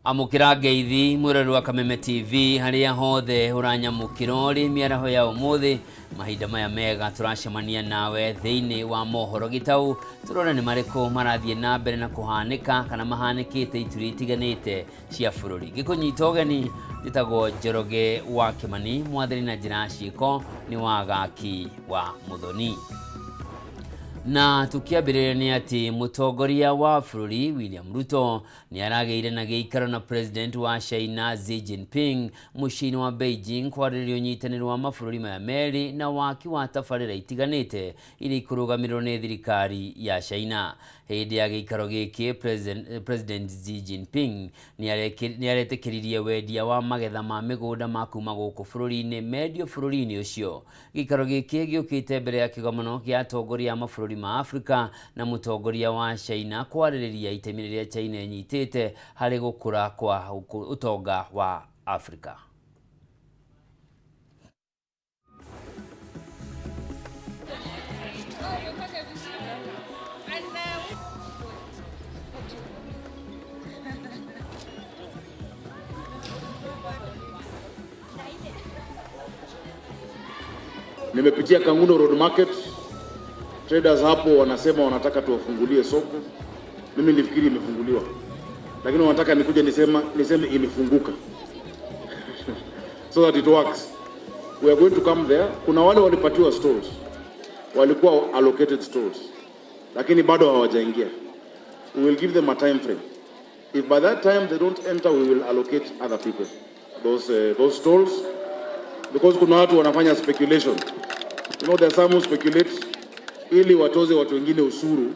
Amukira ngeithi mwirori wa Kameme TV haria hothe uranyamukirori miaraho ya umuthi mahinda maya mega turacemania nawe thiini wa mohoro gitau turona ni mariko marathie na mbere na kuhanika kana mahanikite ituri itiganite cia bururi gikunyita ugeni gitagwo Njoroge wa Kimani mwathani na njira ciiko ni wagaki wa Muthoni. Na tukiambirĩria ni ati mutongoria wa bururi William Ruto ni arageire na giikaro na president wa China Xi Jinping mucini wa Beijing kwarĩrĩria ũnyitanĩri wa mabũrũri maya merĩ na waki wa tabarĩra itiganĩte iria ikũrũgamĩrĩrwo nĩ thirikari ya China. Hĩndĩ ya giikaro gĩkĩ president Xi Jinping ni aretĩkĩririe wendia wa magetha ma mĩgũnda ma kuma gũkũ bũrũri-inĩ mendio bũrũri-inĩ ũcio. Giikaro gĩkĩ gĩũkĩte mbere ya kĩgomano gĩa atongoria a mabũrũri ma Afrika na mutongoria wa China kwarĩrĩria itemi rĩrĩa China inyitĩte harĩ gũkũra kwa ũtonga wa Afrika. Nimepitia Kangundo Road Market. Traders hapo wanasema wanataka tuwafungulie soko. Mimi nilifikiri imefunguliwa. Lakini wanataka nikuje niseme imefunguka. So that it works. We are going to come there. Kuna wale walipatiwa stores. Walikuwa allocated stores. Lakini bado hawajaingia. We will give them a time frame. If by that time they don't enter, we will allocate other people those stores, because kuna watu wanafanya speculation. You know, there are some who speculate ili watoze watu wengine ushuru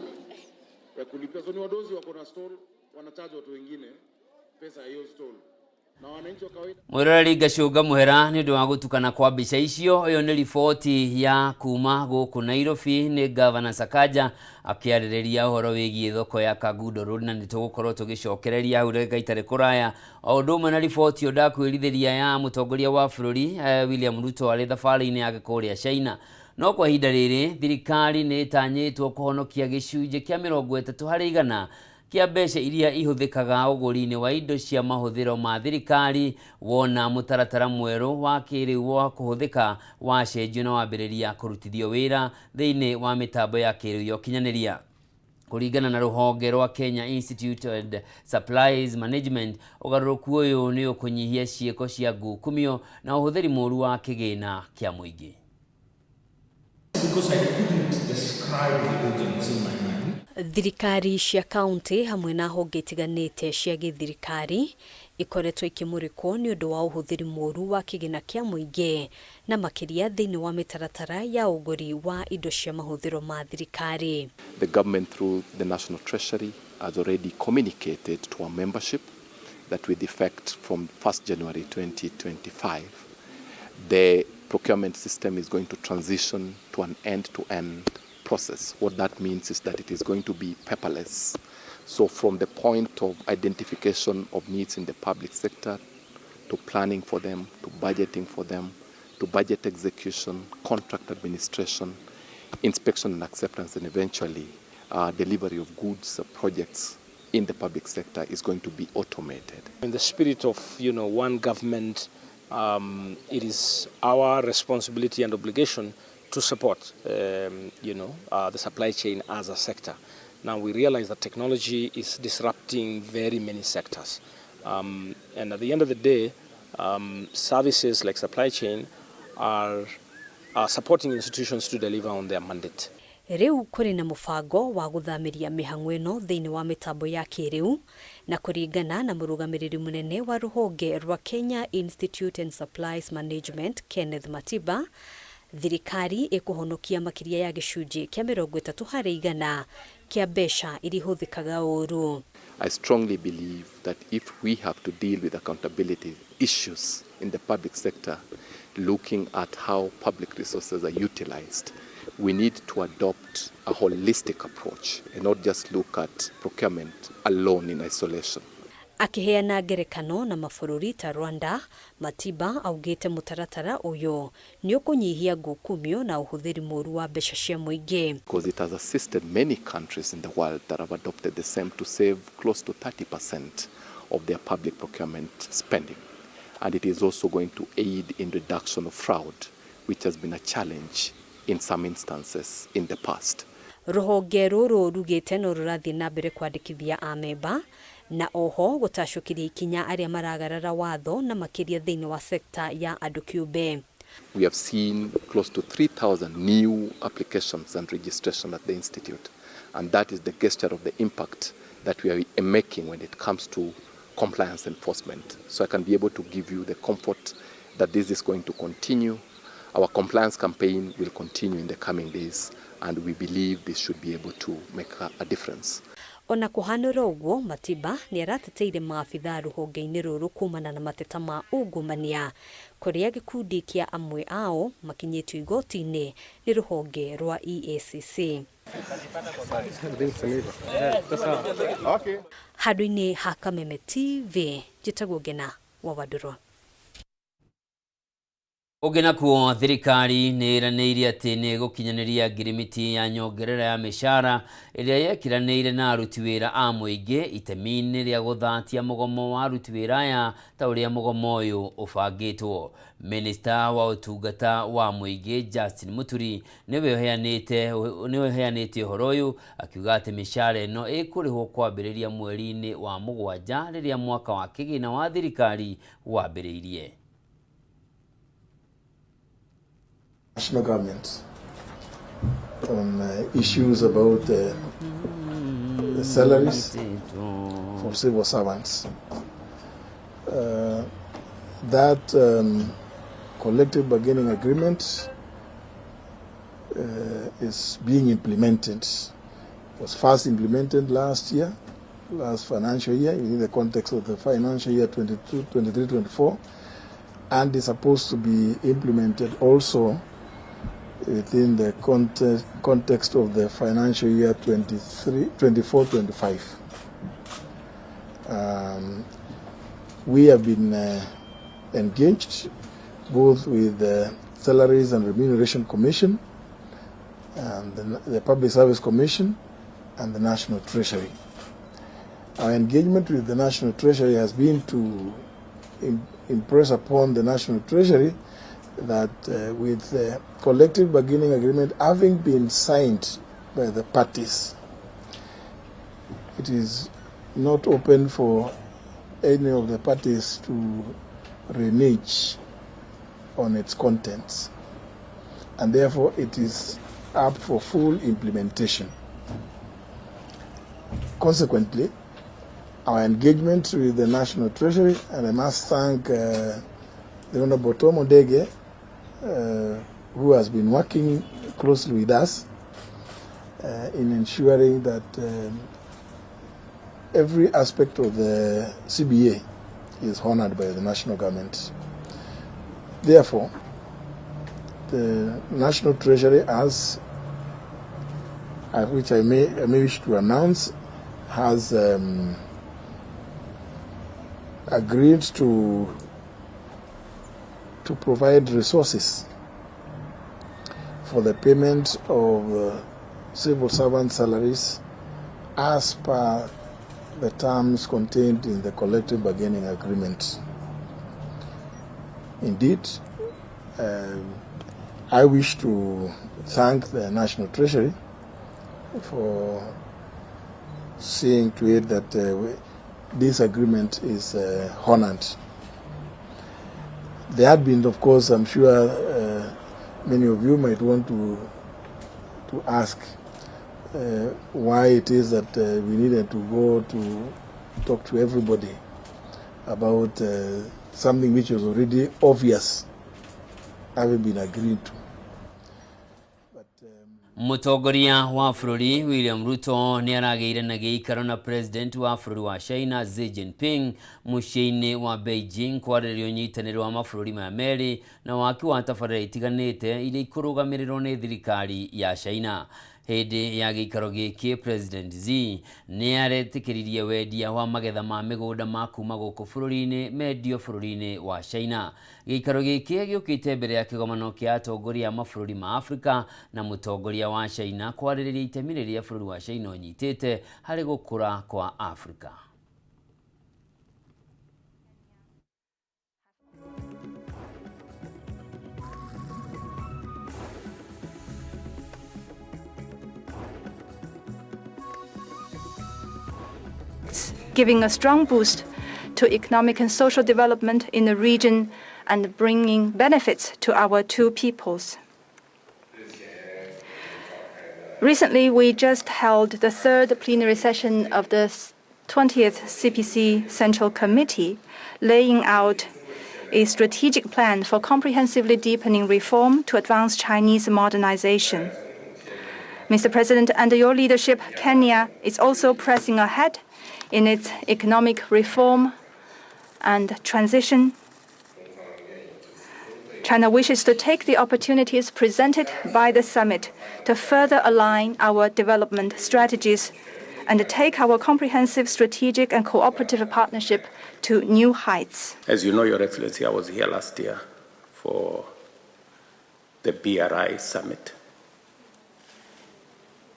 ya kulipia. So ni wadozi wako na store wanacharge watu wengine pesa hiyo store. Na wananchi wa kawaida. Mwirori Gacunga Muhera ni undu wa gutukana kwa mbica icio. Iyo ni riboti ya kuma guku Nairobi ni Governor Sakaja akiarĩrĩria uhoro wigie thoko ya Kangundo Road, na nitugukorwo tugicokereria hau rega itare kuraya o undu umwe na riboti yo ndakwĩrithĩria ya mutongoria wa bururi William Ruto arĩ thabarĩ-inĩ yake kũrĩa China. No kwa ihinda rĩrĩ thirikari nĩ ĩtanyĩtwo kũhonokia gĩcunjĩ kĩa 30% kia mbeca iria ihũthĩkaga ũgũri-inĩ wa indo cia mahũthĩro ma thirikari wona mũtaratara mwerũ wa kĩrĩu wa kũhũthĩka wacenjio na wambĩrĩria kũrutithio wĩra thĩinĩ wa mĩtambo ya kĩrĩu ya ũkinyanĩria. Kũringana na rũhonge rwa Kenya Institute of Supplies Management, ũgarũrũku ũyũ nĩ ũkũnyihia ciĩko cia ngukumio na ũhũthĩri mũũru wa kĩgĩna kĩa mũingĩ. Because I couldn't describe the audience in my mind. Thirikari cia kaunti hamwe na honge itiganĩte cia gĩthirikari ikoretwo ikĩmũrĩkwo nĩ ũndũ wa ũhũthĩri mũũru wa kĩgĩna kĩa mũingĩ na makĩria thĩinĩ wa mĩtaratara ya ũgũri wa indo cia mahũthĩro ma thirikari. The government through the National Treasury has already communicated to our membership that with effect from 1st January 2025, the procurement system is going to transition to an end-to-end process. What that means is that it is going to be paperless. So from the point of identification of needs in the public sector, to planning for them, to budgeting for them, to budget execution, contract administration, inspection and acceptance, and eventually delivery of goods, projects in the public sector is going to be automated. In the spirit of, one government, it is our responsibility and obligation to support, the supply chain as a sector. Now we realize that technology is disrupting very many sectors. And at the end of the day, services like supply chain are supporting institutions to deliver on their mandate. Rĩu kũrĩ na mũbango wa gũthamiria mĩhang'o ĩno thĩinĩ wa mĩtambo ya kĩrĩu na kũringana na mũrũgamĩrĩri mũnene wa rũhonge rwa Kenya Institute and Supplies Management Kenneth Matiba, thirikari ĩkũhonokia makĩria ya gĩcunjĩ kĩa 30% kia mbeca iria ihũthĩkaga ũũru. I strongly believe that if we have to deal with accountability issues in the public sector, looking at how public resources are utilized, we need to adopt a holistic approach and not just look at procurement alone in isolation. Akiheana ngerekano na mabũrũri ta Rwanda, Matiba augĩte mũtaratara ũyũ nĩ ũkũnyihia ngukumio na ũhũthĩri mũũru wa mbeca cia mũingĩ. Because it has assisted many countries in the world that have adopted the same to save close to 30% of their public procurement spending. And it is also going to aid in reduction of fraud, which has been a challenge in some instances in the past. Ruhonge ruru rugite no rurathi na mbere kwandikithia amemba na oho gutacukiria ikinya aria maragarara watho na makiria thiini wa sekta ya andu kiumbe. We have seen close to 3,000 new applications and registration at the Institute, and that is the gesture of the impact that we are making when it comes to compliance enforcement. So I can be able to give you the comfort that this is going to continue. Our compliance campaign will continue in the coming days, and we believe this should be able to make a difference. Ona kuhanura uguo Matiba ni arateteire maafitha ruhonge-ini ruru kumana na mateta ma ungumania kuria gikundi kia amwe ao makinyitio igoti-ini ni ruhonge rwa EACC. Handũ-inĩ ha Kameme TV, njĩtagwo Ngina wa Wadũro. Ũngĩ kuo thirikari nĩ ĩranĩire atĩ nĩ gũkinyanĩria ngirimiti ya nyongerera ya mĩcara ĩrĩa yekiranĩire na aruti wĩra a mũingĩ itemi-inĩ rĩa gũthatia mũgomo wa aruti wĩra aya ta ũrĩa mũgomo ũyũ ũbangĩtwo. Minista wa ũtungata wa mũingĩ Justin Muturi nĩwe ũheanĩte ũhoro ũyũ akiuga atĩ mĩcara ĩno ĩkũrĩhwo kwambĩrĩria mweri-inĩ wa mũgwanja rĩrĩa mwaka wa kĩgĩna wa thirikari wambĩrĩirie. National government on issues about the salaries for civil servants. That collective bargaining agreement is being implemented. It was first implemented last financial year, in the context of the financial year 23-24, and is supposed to be implemented also within the context of the financial year 24-25. We have been engaged both with the Salaries and Remuneration Commission and the Public Service Commission and the National Treasury. Our engagement with the National Treasury has been to impress upon the National Treasury that with the collective bargaining agreement having been signed by the parties, it is not open for any of the parties to renege on its contents, and therefore it is up for full implementation. Consequently, our engagement with the National Treasury, and I must thank the Honorable Tom Odege, who has been working closely with us in ensuring that every aspect of the CBA is honored by the national government. Therefore, the National Treasury has, which I may wish to announce, has agreed to provide resources for the payment of civil servant salaries as per the terms contained in the collective bargaining agreement. Indeed, I wish to thank the National Treasury for seeing to it that this agreement is honored. There had been, of course, I'm sure many of you might want to ask why it is that we needed to go to talk to everybody about something which was already obvious having been agreed to. Mũtongoria wa bũrũri William Ruto nĩ arageire na gĩikaro na president wa bũrũri wa China Xi Jinping mũciĩ-inĩ wa Beijing kwarĩrĩria ũnyitanĩri wa mabũrũri ma merĩ na waki wa tabarĩra itiganĩte iria ikũrũgamĩrĩrwo nĩ thirikari ya China. Hĩndĩ ya gĩikaro gĩkĩ President Xi nĩ aretĩkĩririe wendia wa magetha ma mĩgũnda ma kuma gũkũ bũrũri-inĩ mendio bũrũri-inĩ wa China. Gĩikaro gĩkĩ gĩũkĩte mbere ya kĩgomano kĩa atongoria a mabũrũri ma Afrika na mũtongoria wa China kwarĩrĩria itemi rĩrĩa bũrũri wa China ũnyitĩte harĩ gũkũra kwa Afrika. giving a strong boost to economic and social development in the region and bringing benefits to our two peoples. Recently, we just held the third plenary session of the 20th CPC Central Committee, laying out a strategic plan for comprehensively deepening reform to advance Chinese modernization. Mr. President, under your leadership, Kenya is also pressing ahead in its economic reform and transition. China wishes to take the opportunities presented by the summit to further align our development strategies and take our comprehensive strategic and cooperative partnership to new heights. As you know, Your Excellency, I was here last year for the BRI summit.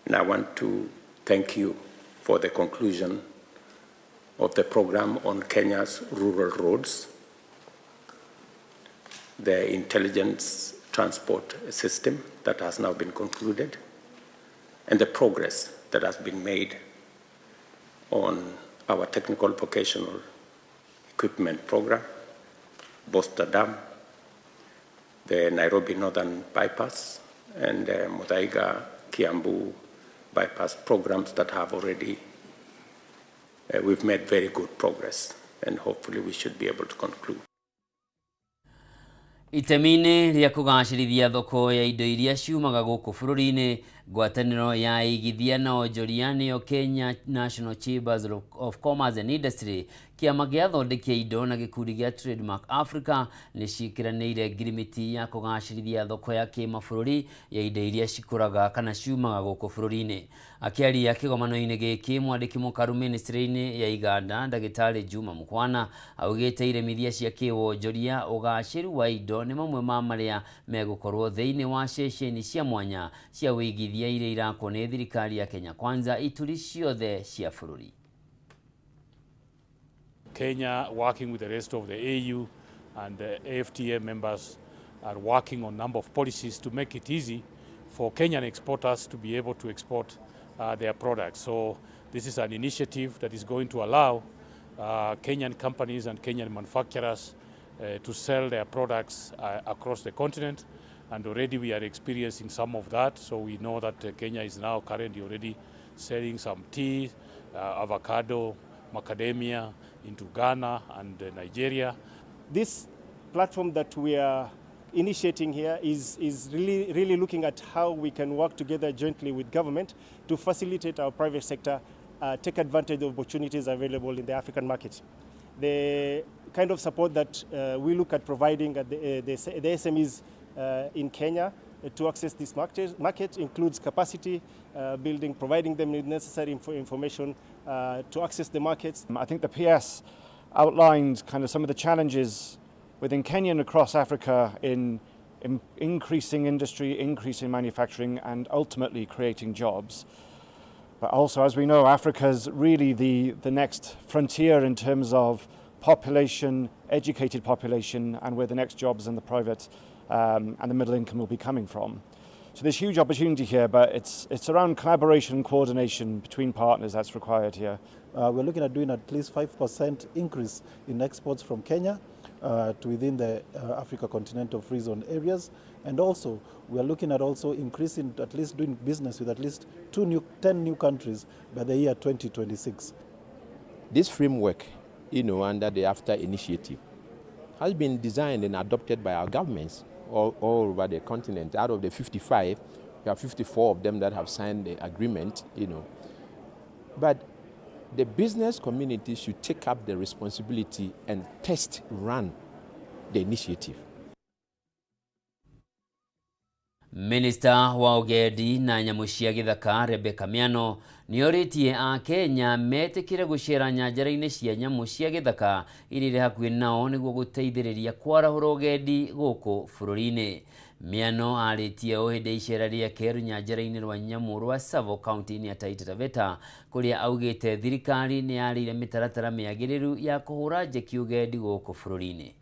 And I want to thank you for the conclusion of the program on Kenya's rural roads, the intelligence transport system that has now been concluded, and the progress that has been made on our technical vocational equipment program, Boster Dam, the Nairobi Northern Bypass, and the Muthaiga-Kiambu bypass programs that have already, we've made very good progress, and hopefully we should be able to conclude. Itemine ria kugacirithia thoko ya indo iria ciumaga guku bururi-ini, ngwataniro ya igithia na onjoria niyo Kenya National Chambers of Commerce and Industry, kiama giathondekia indo na gikundi gia Trademark Africa ni cikiranire ngirimiti ya kugacirithia thoko ya kimabũrũri ya indo iria cikuraga kana ciumaga guku bururi-ini. Akiaria kigomano-ini giki mwandiki mukaru ministry-ini ya Iganda Ndagĩtarĩ Juma Mukwana augite iremithia cia kiwonjoria ugaciru wa indo ni mamwe ma maria megukorwo thiini wa ceceni cia mwanya cia wĩigithia iria irakwo ni thirikari ya Kenya Kwanza ituri ciothe cia bũrũri. Kenya, working with the rest of the AU and the AFTA members, are working on a number of policies to make it easy for Kenyan exporters to be able to export their products. So this is an initiative that is going to allow Kenyan companies and Kenyan manufacturers to sell their products across the continent, and already we are experiencing some of that. So we know that Kenya is now currently already selling some tea, avocado, macadamia into Ghana and Nigeria. This platform that we are initiating here is really looking at how we can work together jointly with government to facilitate our private sector take advantage of opportunities available in the African market. The kind of support that we look at providing at the SMEs in Kenya to access this market includes capacity building, providing them with necessary information to access the markets. I think the PS outlined kind of some of the challenges within Kenya and across Africa in increasing industry, increasing manufacturing, and ultimately creating jobs. But also, as we know, Africa's really the next frontier in terms of population, educated population, and where the next jobs in the private and the middle income will be coming from. So there's huge opportunity here, but it's around collaboration and coordination between partners that's required here. We're looking at doing at least 5% increase in exports from Kenya to within the Africa Continental Free Zone areas, and also we are looking at also increasing, at least doing business with at least 10 new countries by the year 2026. This framework, under the AFTA initiative, has been designed and adopted by our governments all over the continent. Out of the 55, we have 54 of them that have signed the agreement, But the business community should take up the responsibility and run the initiative. Minister wa Ugendi na nyamu cia githaka Rebecca Miano nioritie a Kenya metikire gucera nyanjara-ini cia nyamu cia githaka irire hakuhi nao niguo guteithiriria kwarahura ugendi guku bururi-ini. Miano aritie uhinde icera ria keru nyanjara-ini rwa nyamu rwa Tsavo kaunti-ini ya Taita Taveta kuria augite thirikari ni yarire mitaratara miagiriru ya kuhura njeki ugendi guku bururi-ini.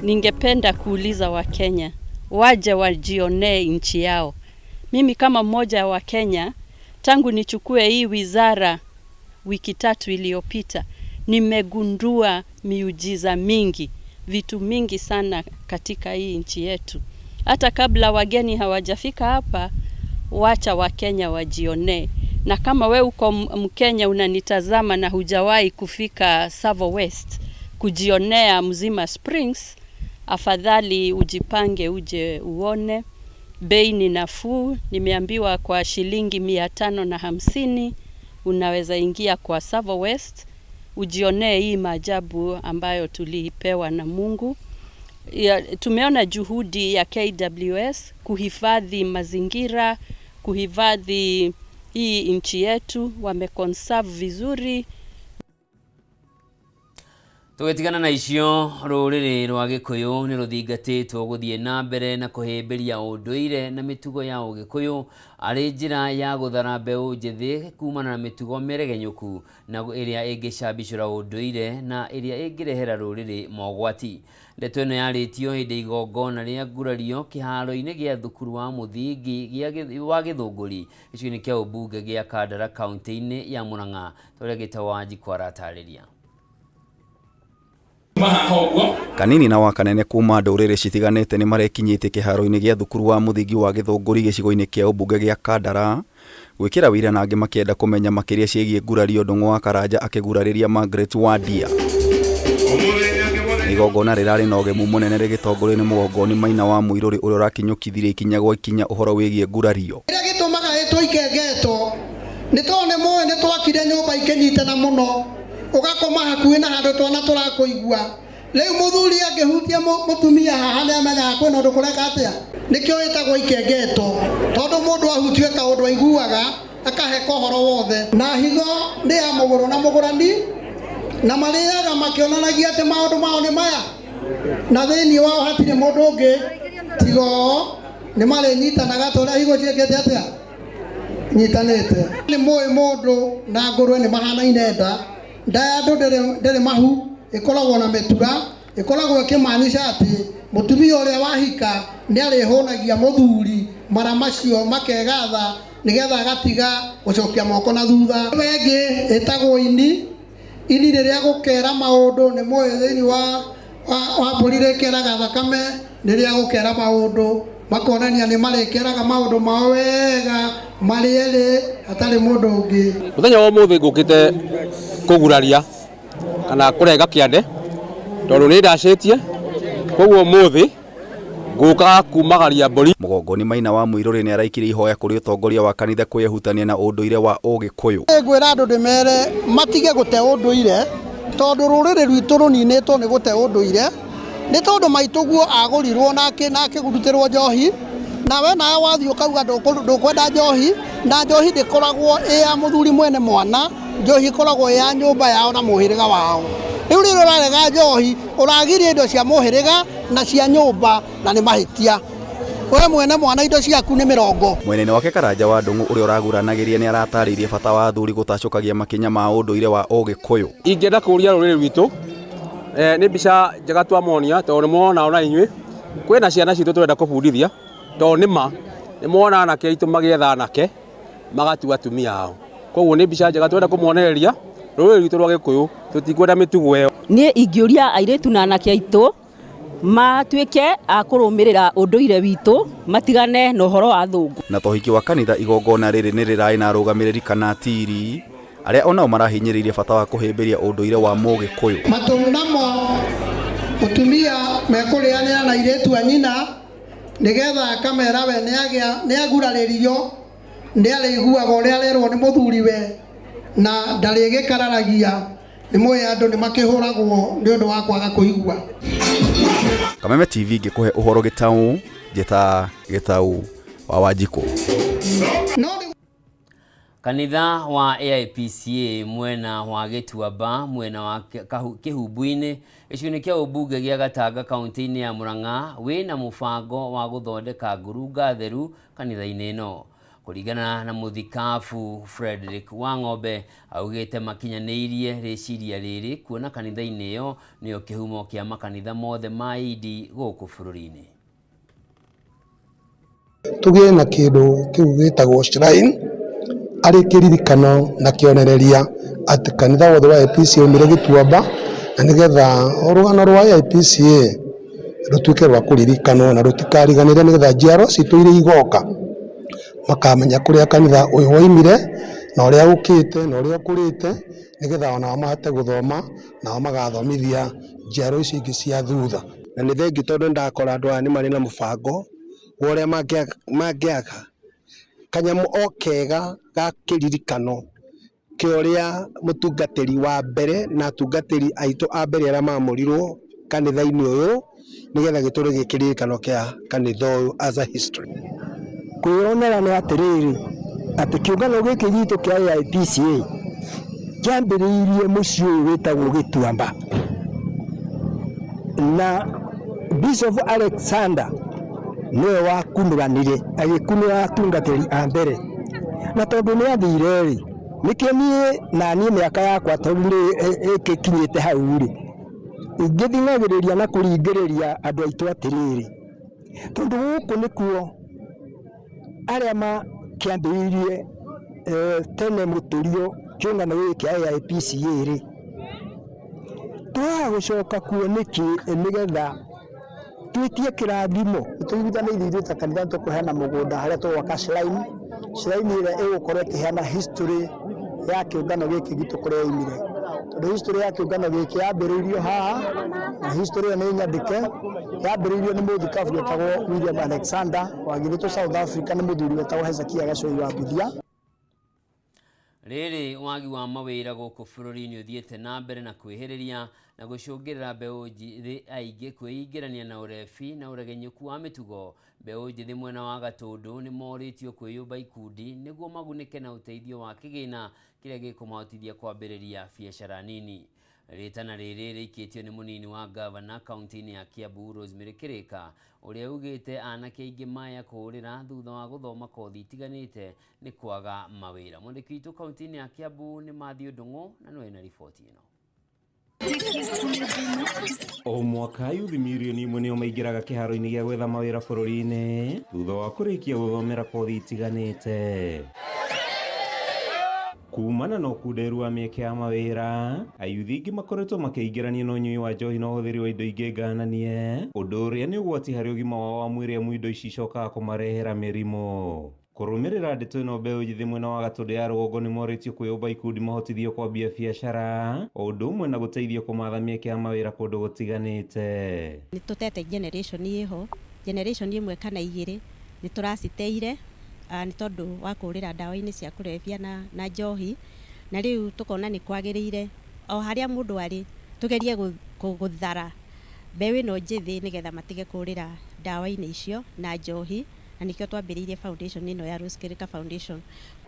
ningependa kuuliza Wakenya waje wajionee nchi yao. Mimi kama mmoja wa Kenya, tangu nichukue hii wizara wiki 3 iliyopita, nimegundua miujiza mingi, vitu mingi sana katika hii nchi yetu. Hata kabla wageni hawajafika hapa, wacha Wakenya wajionee. Na kama we uko Mkenya unanitazama na hujawahi kufika Savo West kujionea Mzima Springs, afadhali ujipange uje uone. Bei ni nafuu, nimeambiwa kwa shilingi 550 unaweza ingia kwa Savo West ujionee hii maajabu ambayo tulipewa na Mungu. Tumeona juhudi ya KWS kuhifadhi mazingira, kuhifadhi hii nchi yetu, wameconserve vizuri. Tugetigana na icio ruriri rwa Gikuyu ni ruthingatitwo guthie na mbere na kuhimbiria unduire na mitugo ya Ugikuyu ari njira ya guthara mbeu njithi kumana na mitugo meregenyuku na iria ingicambicura unduire na iria ingirehera ruriri mogwati. Ndeto ino yaritio hindi igongona ria ngurario kiharo-ini gia thukuru wa muthingi wa Githunguri gicigo-ini kia ubunge gia Kandara kaunti-ini ya Murang'a. Toria gitawa Jikwara atariria. Kanini na wakanene kuma ndũrĩrĩ citiganĩte nĩ marekinyĩte kĩharo-inĩ gĩa thukuru wa muthingi wa Githunguri gĩcigo-inĩ kĩa ũmbunge gĩa Kandara gwĩkĩra wĩra na angĩ makĩenda kũmenya makĩria ciĩgiĩ ngurario. Ndung'u wa Karanja akĩgurarĩria Margaret Wandia. Igongona rĩrarĩ na ũgemu mũnene rĩgĩtongorio nĩ mũgongoni Maina wa Muiruri ũrĩa ũrakinyũkithirie ikinya gwa ikinya ũhoro wĩgiĩ ngurario. Kĩrĩa gĩtũmaga ĩtwo ikengetwo nĩ tondũ nĩ mũĩ nĩ twakire nyũmba ikĩnyitana mũno ugakoma hakuhĩ na handũ twana tũrakũigua. Rĩu mũthuri angĩhutia mũtumia haha nĩ amenyaga kwĩna ũndũ kũreka atĩa. Nĩkĩo ĩtagwo ikengetwo tondũ mũndũ ahutio kaũndũ aiguaga akaheka ũhoro wothe. Na higo nĩ ya mũgũrũ na mũgũrani na marĩaga makĩonanagia atĩ maũndũ mao nĩ maya na thĩinĩ wao hatirĩ mũndũ ũngĩ tigo nĩ marĩnyitanaga tũrĩa higo ciĩkĩte atĩa nyitanĩte. Nĩ mũĩ mũndũ na ngũrwe nĩ mahanaine nda. Nda ya andũ ndĩrĩ mahu, ĩkoragwo na mĩtura, ĩkoragwo ĩkĩmaanisha atĩ mũtumia ũrĩa wahika nĩ arĩhũnagia mũthuri mara macio makegatha nĩgetha agatiga gũcokia moko na thutha. Wengĩ ĩtagwo ini rĩrĩa gũkera maũndũ nĩ mũĩ thĩinĩ wa mbũri rĩkeraga thakame rĩrĩa gũkera maũndũ makonania nĩ marĩkeraga maũndũ mao wega marĩ erĩ hatarĩ mũndũ ũngĩ. Mũthenya wa ũmũthĩ ngũkĩte kũguraria kana kũrenga kĩande tondũ nĩ ndacĩtie, koguo ũmũthĩ ngũka kumagaria mbũri. Mũgongoni Maina wa Muiruri nĩ araikire ihoya kũrĩ ũtongoria wa kanitha kwĩhutania na ũndũire wa Ũgĩkũyũ. Ngwĩra andũ ndĩmere matige gũte ũndũire tondũ rũrĩrĩ rwitũ rũninĩtwo nĩ gũte ũndũire nĩ tondũ maitũguo agũrirwo nake gũrutĩrwo njohi na we nawe wathiĩ ũkauga ndũkwenda njohi na njohi ndĩkoragwo ĩ ya mũthuri mwene mwana, njohi ĩkoragwo ĩ ya nyũmba yao na mũhĩrĩga wao. Rĩu rĩrĩa ũrarega njohi ũragiria indo cia mũhĩrĩga na cia nyũmba na nĩ mahĩtia. We mwene mwana indo ciaku nĩ 40. Mwene wake Karanja wa Ndung'u ũrĩa ũraguranagĩria nĩ aratarĩirie bata wa athuri gũtacũkagia makinya ma ũndũire wa Ũgĩkũyũ. Ingĩenda kũria rũrĩrĩ rwitũ nĩ mbica njega twamonia tondũ nĩ muona ona inyuĩ kwĩna ciana citũ twenda kũbundithia tondũ nĩma nĩ muona anake aitũ magĩetha anake magatua atumia ao. Koguo nĩ mbica njega twenda kũmuonereria rũrĩrĩ rwitũ rwa Gĩkũyũ tũtikwenda mĩtugo ĩyo. Niĩ ingĩũria airĩtu na anake aitũ matuĩke a kũrũmĩrĩra ũndũire witũ matigane na ũhoro wa thũngũ. Na tohiki wa kanitha igongona rĩrĩ nĩ rĩrarĩ na arũgamĩrĩri kana atiri arĩa onao marahinyĩrĩirie bata wa kũhĩmbĩria ũndũire wa Mũgĩkũyũ. Matũmũ namo mũtumia mekũrĩanĩra na airĩtu a nyina nĩgetha akamera we nĩ agurarĩrio nĩ arĩiguaga ũrĩa arerwo nĩ mũthuri we na ndarĩgĩkararagia. Nĩ mũĩ andũ nĩ makĩhũragwo nĩ ũndũ wa kwaga kũigua. Kameme TV ngĩkũhe ũhoro Gĩtaũ, njĩta Gĩtaũ wa Wanjikũ. Kanitha wa AIPCA mwena wa Gĩtuamba mwena wa Kĩhumbu-inĩ gĩcigo-inĩ kĩa ũmbunge gĩa Gatanga kaunti-inĩ ya Murang'a wĩna mũbango wa gũthondeka ngurunga theru kanitha-inĩ ĩno. Kuringana na muthikabu Frederick Wang'ombe augite makinyaneirie riciria riri kuona kanitha-ini iyo niyo kihumo kia makanitha mothe ma idi guku bururi-ini. Tugie na kindu kiu gitagwo shrine ari kiririkano na kionereria ati kanitha wothe wa IPCA umire Gituamba na nigetha rugano rwa IPCA rutuike rwa kuririkano na rutikariganire nigetha njiaro citu iri igoka makamenya kuria kanitha uyu waimire na uria ukite na uria ukurite nigetha ona mahate guthoma na magathomithia njiaro ici ingi cia thutha. Na ni thengi tondu ndakora andu aya ni mari na mubango wa uria mangiaga kanyamu o kega ga kiririkano kioria mutungatiri wa mbere na atungatiri aitu a mbere aria mamurirwo kanitha-ini uyu nigetha giture gikiririkano kia kanitha uyu as a history. Kwionera ni atiriri ati kiungano giki gitu kia IPCA kiambiriirie mucii uyu witagwo Gituamba na Bishop Alexander niwe wakunuranire agikunura atungatiri a mbere na tondu ni athire ri nikio nie na nie miaka yakwa tondu ikikinyite hau ri ingithingagiriria na kuringiriria andu aitu atiriri tondu guku nikuo aria ma kiambiriirie tene muturio kiungano giki kia IPCA ri twa gucoka kuo niki nigetha twitie kirathimo tuigithanirie ithuĩ ta kanitha tukuheana mugunda haria tugwaka shrine ĩrĩa ĩgũkorwo ĩkĩheana history ya kĩũngano gĩkĩ gitũ kũrĩa yaumire tondu history ya kĩũngano gĩkĩ yambĩrĩirio haha na history ĩyo nĩ nyandĩke yambĩrĩirio nĩ mũthikabu wĩtagwo William Alexander wagithĩtwo South Africa nĩ mũthuri wĩtagwo Hezekia Gacũi wa Mbithia. Riri wagi wa mawira guku bururi-ini uthiete na mbere na kwihiriria na gucungirira mbeu njithi aingi kwiyingirania na urefi na uregenyuku wa mitugo. Mbeu njithi mwena wa Gatundu ni moritio kwiyumba ikundi niguo magunike na uteithio wa kigina kiria gikumahotithia kwambiriria biashara nini. Ritana riri rikitio ni munini wa gavana kaunti-ini ya Kiambu Rosemary Kirika uria ugite anake aingi maya kurira thutha wa guthoma kothi itiganite ni kwaga mawira. Mwandiki witu kaunti-ini ya Kiambu ni Matthew Ndung'u na niwe na riboti ino. O mwaka yuthi milioni imwe nio maingiraga kiharo-ini gia gwetha mawira bururi-ini thutha wa kurikia guthomera kothi itiganite. Kumana na ukunderu wa mieke ya mawira, ayuthi ingi makoretwo makiingirania na unyui wa njohi na uhuthiri wa indo ingi ngananie, undu uria ni ugwati hari ugima wao wa mwiri amu indo ici icokaga kumarehera mirimu. Kurumirira ndeto ino mbeu njithi mwena wa Gatundu ya rugongo ni moritio kwiyumba ikundi mahotithio kwambia biashara o undu umwe na guteithio kumatha mieke ya mawira kundu gutiganite. Ni tutete generation iho generation imwe kana igiri ni turaciteire ni tondu wa kurira ndawa-ini cia kurevia na njohi na riu tukona ni kwagiriire o haria mundu ari tugerie guthara mbeu ino njithi nigetha matige kurira ndawa-ini icio na njohi na nikio twambiriirie foundation ino ya Rose Kirika Foundation.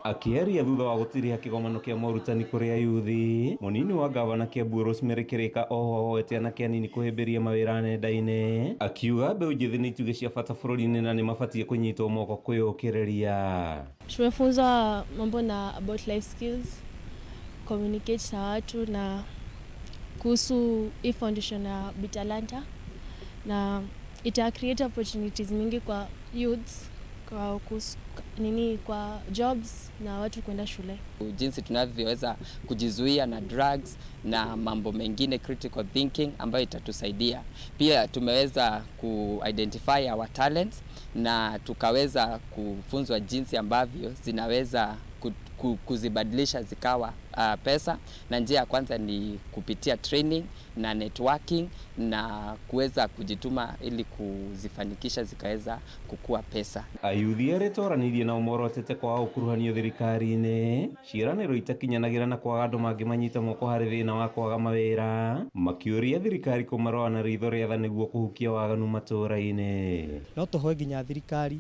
Akieria thutha wa gutiriha kigomano kia morutani kuri ayuthi, munini wa gavana Kiambu Rosemary Kirika oho hoete anake anini kuhimbiria mawira nenda-ini, akiuga mbeu njithi ni ituge cia bata bururi-ini na ni mabatie kunyitwo moko kwiyukiriria. Tumefunza mambo na about life skills, communicate na watu na kuhusu hii foundation ya Bitalanta na ita create opportunities mingi kwa youths kwa jobs na watu kwenda shule. Jinsi tunavyoweza kujizuia na drugs na mambo mengine critical thinking ambayo itatusaidia. Pia tumeweza ku-identify our talents na tukaweza kufunzwa jinsi ambavyo zinaweza kuzibadilisha zikawa pesa, na njia ya kwanza ni kupitia training na networking na kuweza kujituma ili kuzifanikisha zikaweza kukua pesa. Ayuthi aritoranirie na umorotete kwa ukuruhanio thirikari-ini ciiraniro itakinyanagira na kwaga andu mangi manyita moko hari thina wa kwaga mawira, makiuria thirikari kumaroa na ritho riatha niguo kuhukia waganu matura-ini. No tuhoe nginya thirikari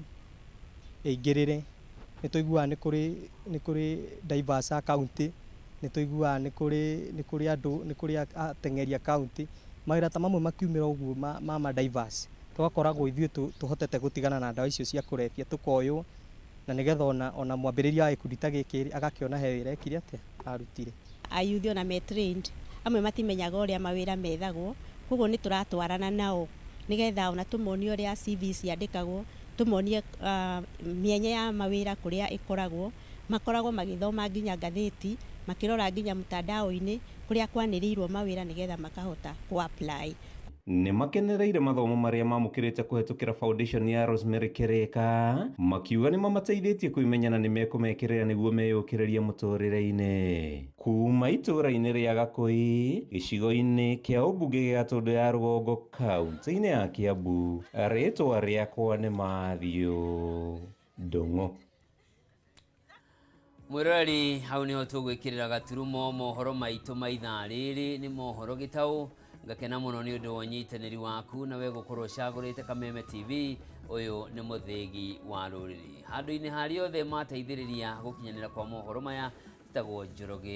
ingirire nituigua ni kuri diverse county, nituigua ni kuri andu ni kuri atengeria county mawira ta mamwe makiumira uguo ma diverse tugakoragwo ithuĩ tuhotete gutigana na ndawa icio cia kurefia tukoywo na nigetha ona mwambĩrĩria gĩkundi ta gĩkĩ agakĩona he wĩra ekire atĩa arutire. Ayuthi ona me trained amwe matimenyaga ũrĩa mawĩra methagwo, koguo nĩ tũratwarana nao nigetha ona tũmonie ũrĩa CV ciandĩkagwo, tũmonie mĩenya ya mawĩra kũrĩa ĩkoragwo, makoragwo magĩthoma nginya ngathĩti, makĩrora nginya mtandao-inĩ kũrĩa kwanĩrĩirwo mawĩra nigetha makahota ku-apply. Nĩ makenereire mathomo marĩa mamũkĩrĩte kũhetũkĩra foundation ya Rosemary Kĩrĩka, makiuga nĩ mamateithĩtie kwĩmenya na nĩ mekũmekĩrĩra nĩguo meyũkĩrĩrie mũtũrĩre-inĩ. Kuma itũra-inĩ rĩa Gakũi, gĩcigo-inĩ kĩa ũmbunge gĩa Gatũndũ ya rũgongo, kaunti-inĩ ya Kiambu, rĩtwa rĩakwa nĩ Mathiũ Ndung'u. Mwirori, hau niho tũgwĩkĩrĩra gaturumo mohoro maitũ ma ithaa rĩrĩ. Nĩ mohoro gĩtaũ, ngakena mũno nĩ ũndũ wa ũnyitanĩri waku na we gũkorwo ũcagũrĩte Kameme TV. Ũyũ nĩ mũthĩgi wa rũrĩrĩ. Handũ-inĩ harĩa othe mateithĩrĩria gũkinyanĩra kwa mohoro maya, njĩtagwo Njoroge.